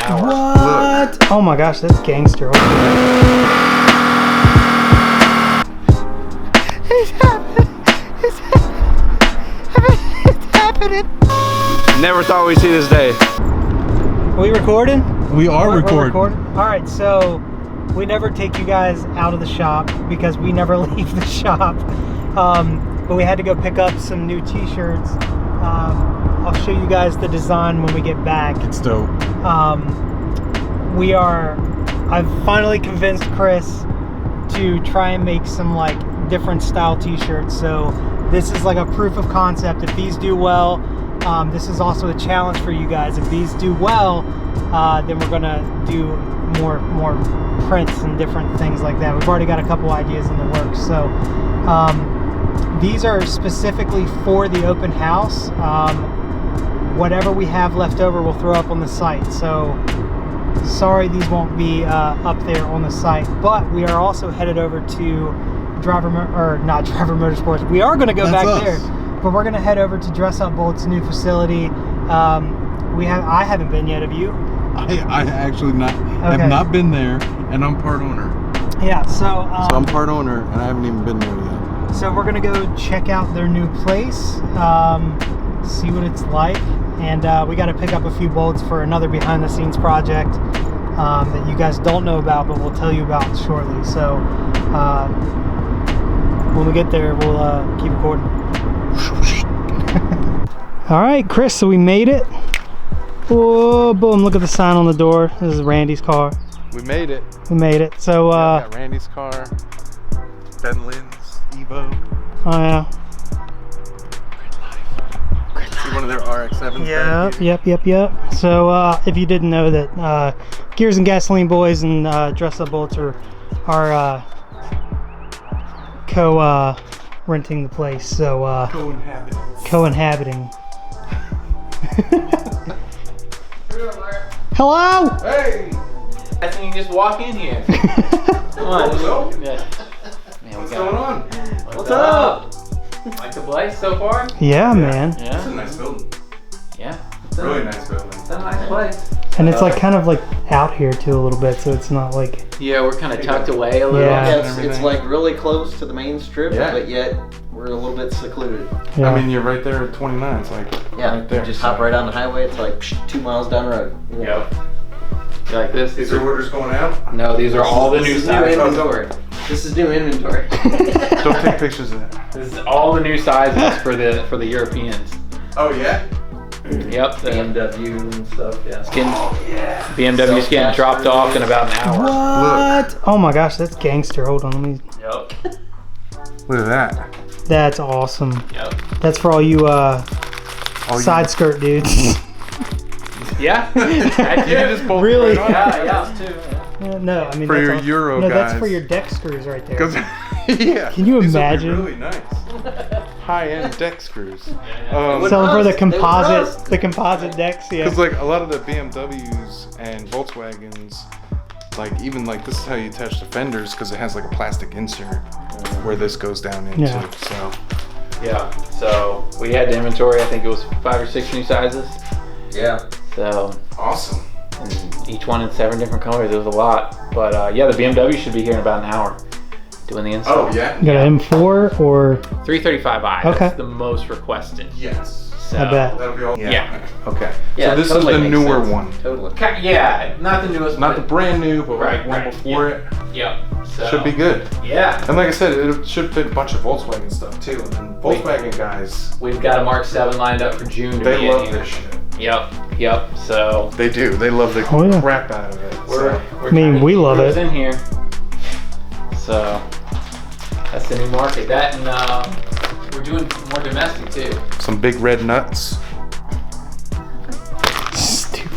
hour. What? Look. Oh my gosh, that's gangster. It's happening. It's happening. Never thought we'd see this day. Are we recording? We are recording. All right, so we never take you guys out of the shop because we never leave the shop. But we had to go pick up some new t-shirts. I'll show you guys the design when we get back. It's dope. I've finally convinced Chris to try and make some like different style t-shirts. So this is like a proof of concept. If these do well, this is also a challenge for you guys. If these do well, then we're gonna do more prints and different things like that. We've already got a couple ideas in the works. So these are specifically for the open house. Whatever we have left over, we'll throw up on the site. So sorry these won't be up there on the site, but we are also headed over to not Driver Motorsports. We are going to go back there, but we're going to head over to Dress Up Bolt's new facility. I haven't been yet. Have you? I actually have not been there, and I'm part owner. Yeah, so I'm part owner, and I haven't even been there yet. So we're gonna go check out their new place, see what it's like, and we got to pick up a few bolts for another behind-the-scenes project that you guys don't know about, but we'll tell you about shortly. So when we get there, we'll keep recording. All right, Chris. So we made it. Whoa, boom! Look at the sign on the door. This is Randy's car. We made it. We made it. So got Randy's car. Ben Lynn's Evo. Oh yeah. See one of their RX-7s. Yep. So if you didn't know that, Gears and Gasoline Boys and Dress Up Bolts are renting the place. So co-inhabiting. Hello. Hey. I think you just walk in here. Come on. Man, what's going on? What's up? Like the place so far? Yeah, man. Yeah. It's a nice building. Yeah. Really nice building. It's a nice place. And it's like kind of like out here too a little bit, so it's not like. Yeah, we're kind of tucked away a little. Yeah. It's like really close to the main strip, but yet we're a little bit secluded. Yeah. I mean, you're right there at 29. It's like right there. You just hop right on the highway. It's like 2 miles down the road. Yep. You like this? These are orders going out? No, these are all the new sizes. This is new inventory. Don't take pictures of that. This is all the new sizes for the Europeans. Oh yeah? Yep. The BMW and stuff, yeah. BMW's getting dropped off in about an hour. What? Look. Oh my gosh, that's gangster. Hold on, let me. Yep. Look at that. That's awesome. Yep. That's for all you side skirt dudes. Yeah. You just bolt Really? right on. Yeah. Too. No, I mean For that's your all, Euro no, guys. that's for your deck screws right there. Yeah. Can you These would be imagine? really nice. High-end deck screws. Selling for the composite decks, yeah. Because like a lot of the BMWs and Volkswagens, like even like this is how you attach the fenders because it has like a plastic insert where this goes down into. Yeah. So. Yeah. So we had the inventory. I think it was 5 or 6 new sizes. Yeah. So Awesome. and each one in 7 different colors. It was a lot, but yeah, the BMW should be here in about an hour doing the install. Oh yeah. You got an M4 or 335i. Okay. That's the most requested. Yes. So, I bet. That'll be all. Yeah. Okay. Yeah, So this totally is the makes newer sense. one. Totally. Yeah, not the newest. Not the brand new, but Right, like one right, before yeah. it. Yep. So, Should be good. Yeah. And like I said, it should fit a bunch of Volkswagen stuff too. And then Volkswagen guys, We've got a Mark 7 lined up for June. To they be love in here. this shit. Yep. So They do. They love the yeah. crap out of it. we're I mean, trying to we keep love those it. in here. So that's the new market. That and we're doing more domestic too. Some big red nuts. Stupid.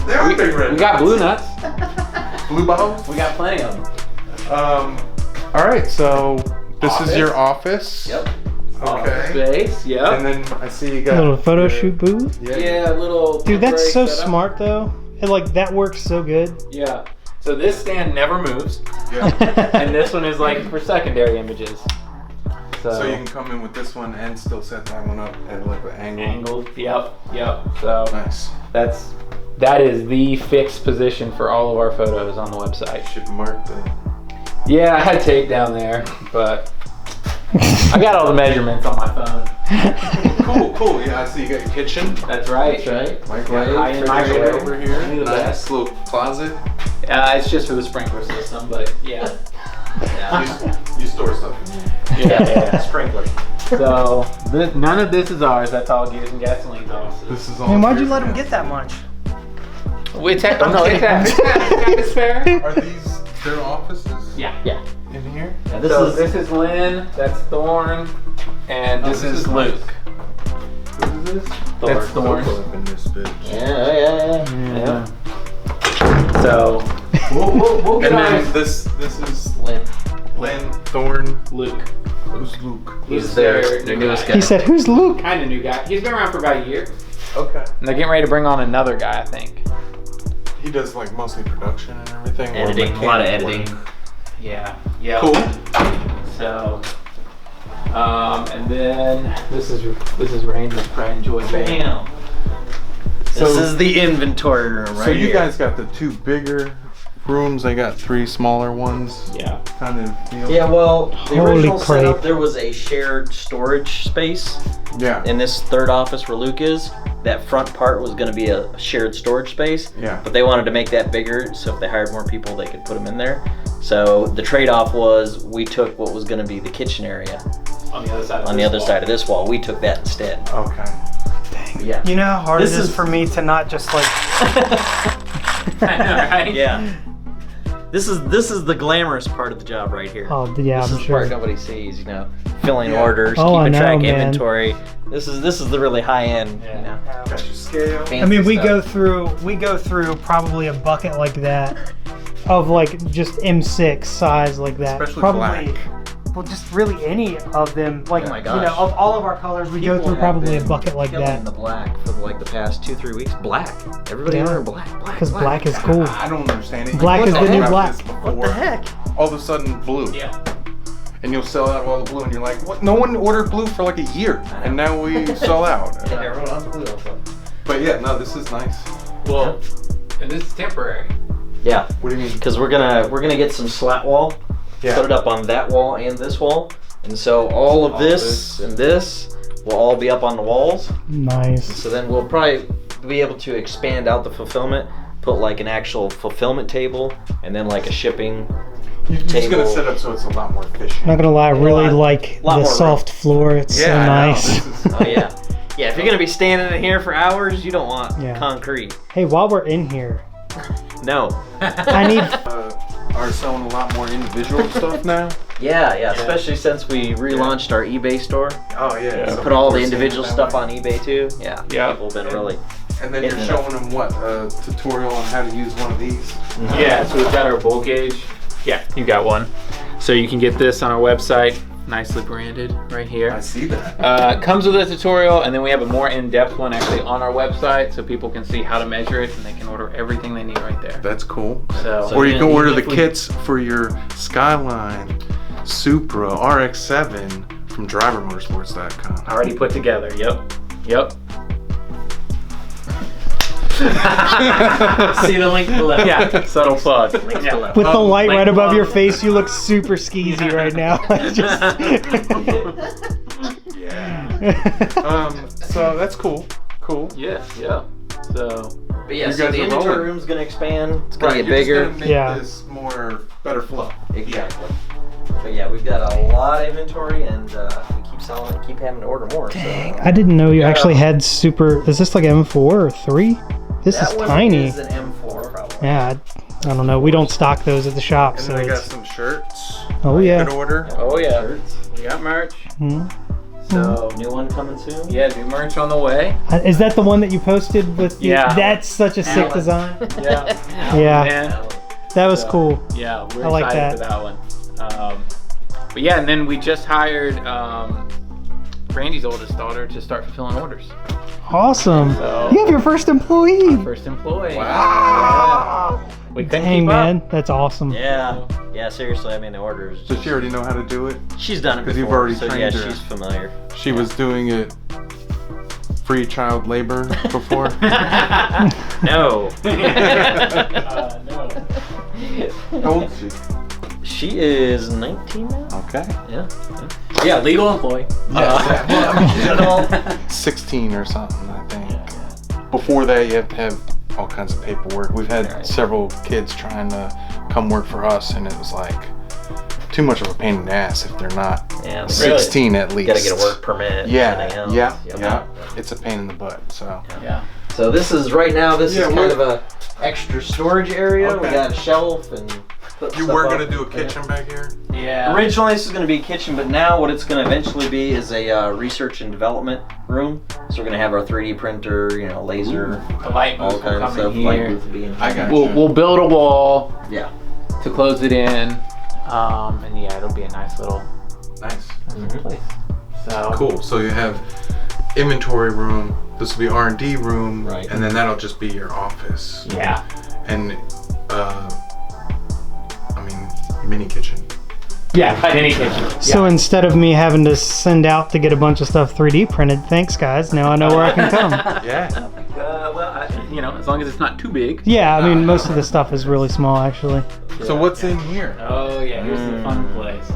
They are big red We got blue nuts. Blue bottles. We got plenty of them. All right. So this is your office. Yep. Okay. Space. Yep. And then I see you got A little photo your- shoot booth. Yeah, little. Dude, that's so temporary setup. smart though. And like that works so good. Yeah. So this stand never moves, Yeah. and this one is like for secondary images. So you can come in with this one and still set that one up at like an angle. angled. Yep. So Nice. that's that is the fixed position for all of our photos on the website. Should mark the. Yeah, I had tape down there, but I got all the measurements on my phone. Cool. Yeah, I see you got your kitchen. That's right. Microwave. High-end microwave over here. The Nice best. little closet. It's just for the sprinkler system, but yeah. You store stuff in here. Yeah. Sprinkler. So none of this is ours. That's all gears and gasoline's ours. This is all. Man, why'd you let him get that much? It's fair. Are these their offices? Yeah. In here? Yeah, This is Lynn. That's Thorn, and this is Luke. Who is this? That's Thorn. Up in this bitch. Yeah. So we'll get And on then this is Lynn. Thorn. Luke. Who's Luke? He's their newest He said, "Who's Luke?" Kind of new guy. He's been around for about a year. Okay. And they're getting ready to bring on another guy, I think. He does like mostly production and everything. or Editing, a lot of mechanical editing. work. Yeah. Cool. So, and then this is Randy's pride and joy. Bam. This is the inventory room right So you here. guys got the two bigger rooms. I got three smaller ones. Yeah. Kind of deal. Yeah, well, the Holy original setup, crap. there was a shared storage space Yeah. in this third office where Luke is. That front part was going to be a shared storage space. Yeah. But they wanted to make that bigger, so if they hired more people, they could put them in there. So the trade-off was we took what was going to be the kitchen area On the other side. on the other side of this wall. We took that instead. Okay. Yeah. You know how hard This it is is- for me to not just like. Right? Yeah. This is the glamorous part of the job right here. Oh yeah, This I'm is the sure. part nobody sees, you know, filling Yeah. orders, Oh, I keeping know, track of man. inventory. This is the really high end, Yeah. you know. Got your scale. I mean, we fancy go through probably a bucket like that of like just M6 size like that. Especially probably, black. Well, just really any of them. Like Oh my you gosh. know, of all of our colors, we go People through have probably a been bucket like killing that. the black for like the past 2-3 weeks. Black. Everybody Yeah. wearing black. Because black is cool. I don't understand it. Black What is the new about black. this before? What the heck? All of a sudden, blue. Yeah. And you'll sell out all the blue, and you're like, what? No one ordered blue for like a year, and now we sell out. Everyone else blue also. But yeah, no, this is nice. Well, and this is temporary. Yeah, What do you mean? because we're gonna get some slat wall, Yeah. put it up on that wall and this wall, and so all of this and this will all be up on the walls. Nice. So then we'll probably be able to expand out the fulfillment, put like an actual fulfillment table, and then like a shipping. You're just gonna table. set up so it's a lot more efficient. Not gonna lie, I really lot- like lot the more soft floor. It's so I know. nice. This is- Oh yeah, yeah. If you're gonna be standing in here for hours, you don't want Yeah. concrete. Hey, while we're in here, No. I need. Are selling a lot more individual stuff now. Yeah. Especially since we relaunched our eBay store. Oh yeah. So Put all the people are seeing individual it that stuff way. on eBay too. Yeah. Yeah. People have been really. And then you're Hitting it showing them what a tutorial on how to use one of these. Yeah, so we've got our bolt gauge. Yeah, you got one. So you can get this on our website, nicely branded right I here. see that. Comes with a tutorial, and then we have a more in-depth one actually on our website, so people can see how to measure it, and they can order everything they need right there. That's cool. So, Or you can even order the if we- kits for your Skyline, Supra, RX-7 from drivermotorsports.com. already put together. Yep. See the link below. Yeah, subtle plug. Links Yeah. below. With the light link right above below. your face, you look super skeezy right now. So that's cool. Cool. Yeah. So But yeah, You so guys the are inventory rolling. room's gonna expand. It's gonna get you're just bigger. gonna make Yeah. this more better flow. Exactly. But yeah, we've got a lot of inventory, and we keep selling it, keep having to order more. Dang, I didn't know you actually had super. Is this like M4 or 3? This That is one tiny. is an M4 probably. Yeah, I don't know. We don't stock those at the shop, And so then I got it's. some shirts. Oh You yeah. can order. oh yeah, we got merch. Hmm. So New one coming soon. yeah, new merch on the way. Is that the one that you posted with? The, Yeah. That's such a sick Alan. design. Yeah. Yeah, Man. that was So, cool. Yeah, we're I like excited that. for that one. But yeah, and then we just hired Randy's oldest daughter to start fulfilling orders. Awesome. So- You have your first employee. First employee. Wow. Yeah. We couldn't Dang keep man, up. that's awesome. Yeah, seriously, I mean the orders. Does she already know how to do it? She's done it 'Cause before, you've already so trained yeah, her. she's familiar. She was doing it free child labor before? No. No. How old is she? She is 19 now. Okay. Yeah. Yeah, legal employee. Well, 16 or something, I think. Before that, you have to have all kinds of paperwork. We've had several kids trying to come work for us, and it was like too much of a pain in the ass if they're not 16 at least. Gotta get a work permit. Yeah, everything else. yeah, Yep. yeah. It's a pain in the butt. So Yeah. So this is right now. This Yeah, is kind of a extra storage area. We Okay. got a shelf and. Put you stuff were up. gonna do a kitchen back here? Yeah. Originally, this was going to be a kitchen, but now what it's going to eventually be is a research and development room. So we're going to have our 3D printer, you know, laser, The light all booth will kinds of come stuff. in Light here. booth will be in I here. got We'll build a wall Yeah. to close it in, and yeah, it'll be a nice little Nice. place. So Cool. So you have inventory room. This will be R&D room, Right. and then that'll just be your office. Yeah. And I mean, mini kitchen. Yeah, mini kitchen. So instead of me having to send out to get a bunch of stuff 3D printed, thanks guys. Now I know where I can come. Yeah. You know, as long as it's not too big. Yeah, I mean most of the stuff is really small actually. So what's in here? Oh yeah, here's the fun place.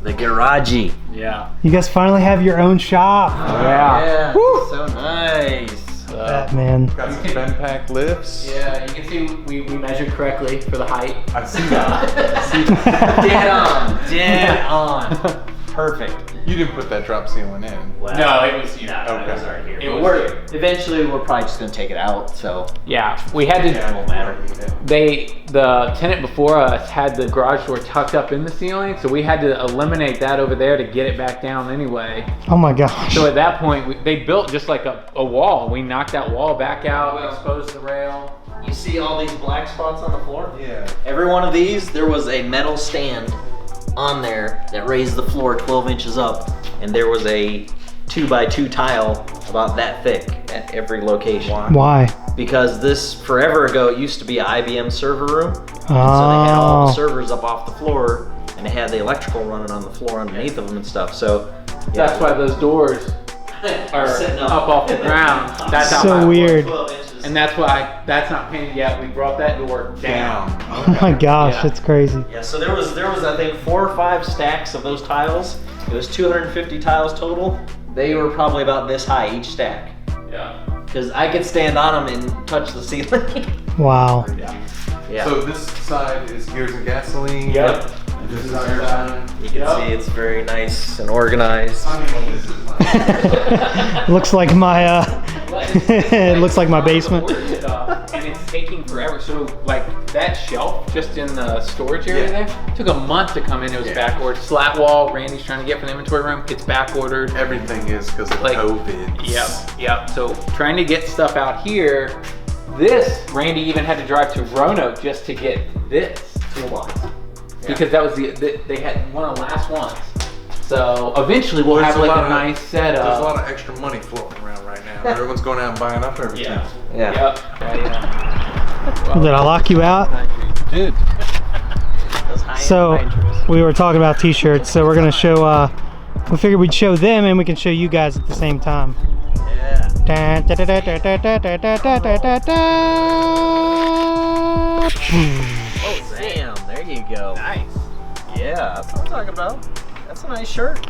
The garagey. Yeah. You guys finally have your own shop. Yeah. Yeah. So nice. That man. Got some bend pack lifts. Yeah, you can see we measured correctly for the height. I see that. Dead on. Dead on. Perfect. You didn't put that drop ceiling in. Well, No, it was no, Okay. it was already here. It But was we're- here. Eventually, we're probably just going to take it out. So Yeah, we had to. Yeah, won't matter. The tenant before us had the garage door tucked up in the ceiling, so we had to eliminate that over there to get it back down anyway. Oh my gosh. So at that point, they built just like a wall. We knocked that wall back out, exposed the rail. you see all these black spots on the floor? Yeah. Every one of these, there was a metal stand on there that raised the floor 12 inches up, and there was a 2x2 tile about that thick at every location. Why? Because this, forever ago, it used to be an IBM server room. So they had all the Oh. servers up off the floor, and they had the electrical running on the floor underneath of them and stuff. So yeah, That's why those doors are sitting up off the ground. That's how So high it was. weird. 12 inches. And that's why that's not painted yet. We brought that door down. Oh my gosh, Yeah. that's crazy. Yeah, so there was I think 4 or 5 stacks of those tiles. It was 250 tiles total. They were probably about this high each stack. Yeah. Because I could stand on them and touch the ceiling. Wow. Yeah. So this side is gears and gasoline. Yep. And this is your side. You can see it's very nice and organized. I mean, this is like, Looks like my it looks like my basement. And it's taking forever. So like that shelf just in the storage area there took a month to come in. It was back ordered. Slat wall Randy's trying to get from the inventory room. It's back ordered. everything is because of Like- COVID. Yep. So trying to get stuff out here. This Randy even had to drive to Roanoke just to get this toolbox because that was they had one of the last ones. So eventually we'll have like a nice setup. There's a lot of extra money floating around right now. Everyone's going out and buying up everything. Yeah. Yeah. Yep. Yeah. Did I lock you out? Dude. Those high-end So pine trees. we were talking about t-shirts, so we're gonna show we figured we'd show them and we can show you guys at the same time. Yeah. Dun, da, da, da, da, da, da, da, da, da, da, da, da. Oh, damn. There you go. Nice. Yeah, that's what I'm talking about. That's a nice shirt.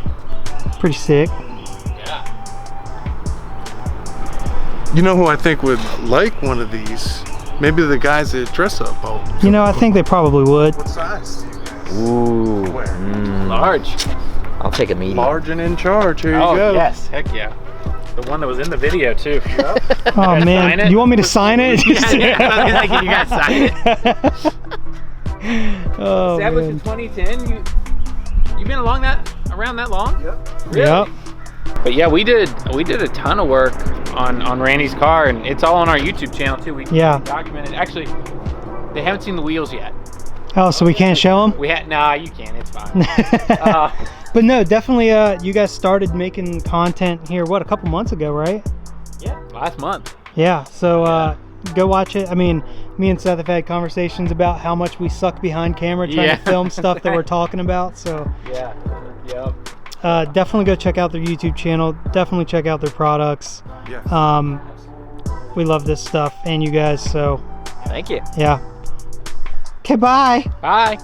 Pretty sick. Yeah. You know who I think would like one of these? Maybe the guys that dress up. Oh, You know, I think they probably would. what size do you guys Ooh. wear? Large. I'll take a medium. Large and in charge. Here you Oh, go. yes, heck yeah. The one that was in the video too. Oh sign man, it? you want me to sign it? Yeah, can you guys sign it? Oh Established in man. 2010. You been around that long? Yep. Really? Yep. But yeah, we did a ton of work on Randy's car, and it's all on our YouTube channel too. We documented. Actually, they haven't seen the wheels yet. Oh, so we can't show them? Nah, you can. It's fine. But no, definitely. You guys started making content here. What, a couple months ago, right? Yeah, last month. Yeah. So go watch it. I mean, me and Seth have had conversations about how much we suck behind camera trying to film stuff that we're talking about. So Yeah. Yep. definitely go check out their YouTube channel. Definitely check out their products. Yeah. We love this stuff and you guys, so Thank you. yeah. Okay, bye. Bye.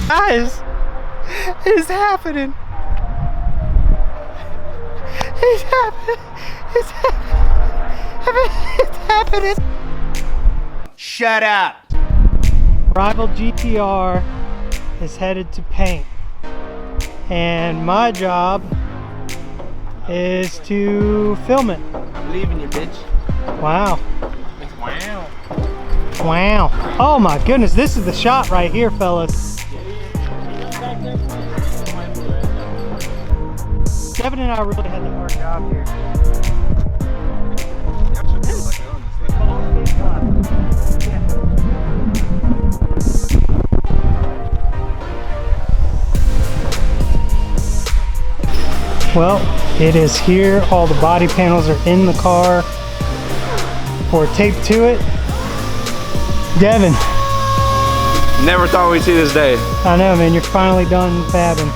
Guys, it's happening. It's happening. It's happening. It's happening. Shut up. Rival GTR is headed to paint, and my job is to film it. I'm leaving you, bitch. Wow. Wow. Wow. Oh my goodness, this is the shot right here, fellas. Devin and I really had the hard job here. Well, it is here. All the body panels are in the car. We're taped to it. Devin. Never thought we'd see this day. I know, man. You're finally done fabbing.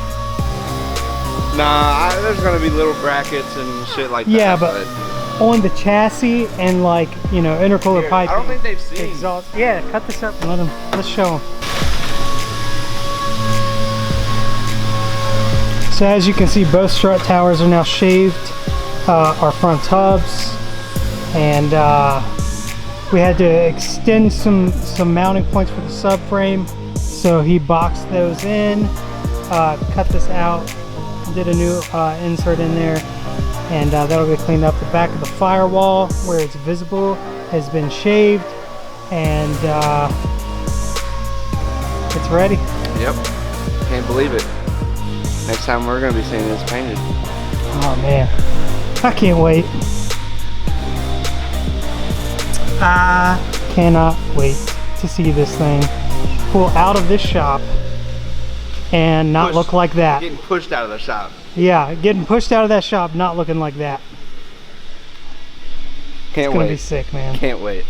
Nah, there's gonna be little brackets and shit like that. Yeah, but on the chassis and like, you know, intercooler pipe. I don't think they've seen. Exhaust. Yeah, cut this up and let's show them. So as you can see, both strut towers are now shaved, our front hubs, and we had to extend some mounting points for the subframe, so he boxed those in, cut this out, did a new insert in there, and that'll get cleaned up. The back of the firewall where it's visible has been shaved, and it's ready. Yep. Can't believe it. Next time we're gonna be seeing this painted. Oh man, I can't wait. I cannot wait to see this thing pull out of this shop and not look like that. Getting pushed out of the shop. Yeah, getting pushed out of that shop, not looking like that. Can't It's gonna wait. be sick, man. Can't wait.